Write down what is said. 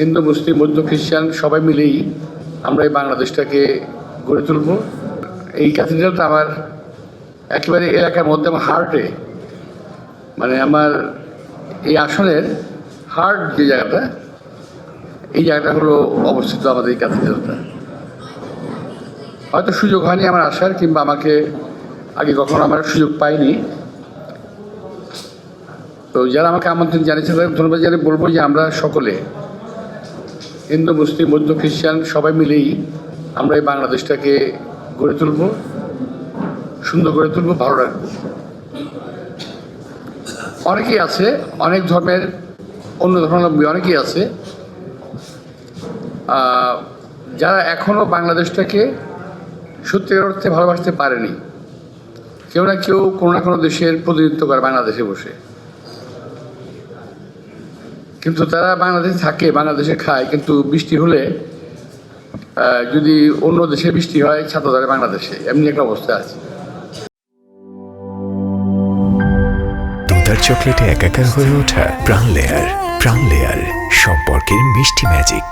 হিন্দু, মুসলিম, বৌদ্ধ, খ্রিস্টান সবাই মিলেই আমরা এই বাংলাদেশটাকে গড়ে তুলব। এই ক্যাথিড্রালটা আমার একেবারে এলাকার মধ্যে, আমার হার্টে, মানে আমার এই আসনের হার্ট যে জায়গাটা, এই জায়গাটা হলো অবস্থিত আমাদের এই ক্যাথিড্রালটা। হয়তো সুযোগ হয়নি আমার আসার, কিংবা আমাকে আগে কখনো আমার সুযোগ পাইনি। তো যারা আমাকে আমন্ত্রণ জানিয়েছে তাদের ধন্যবাদ জানিয়ে বলবো যে আমরা সকলে হিন্দু, মুসলিম, বৌদ্ধ, খ্রিস্টান সবাই মিলেই আমরা এই বাংলাদেশটাকে গড়ে তুলব, সুন্দর করে তুলব, ভালো রাখবো। অনেকেই আছে, অনেক ধর্মের, অন্য ধর্মাবলম্বী অনেকেই আছে যারা এখনও বাংলাদেশটাকে সত্যিকার অর্থে ভালোবাসতে পারেনি। কেউ না কেউ কোনো না কোনো দেশের প্রতিনিধিত্ব করে বাংলাদেশে বসে, কিন্তু তারা বাংলাদেশে থাকে, বাংলাদেশে খায়, কিন্তু বৃষ্টি হলে যদি অন্য দেশে বৃষ্টি হয় ছাতা ধরে বাংলাদেশে, এমনি একটা অবস্থা আছে। দুধার চকলেটে একাকার হয়ে ওঠা প্রাণ লেয়ার সম্পর্কের মিষ্টি ম্যাজিক।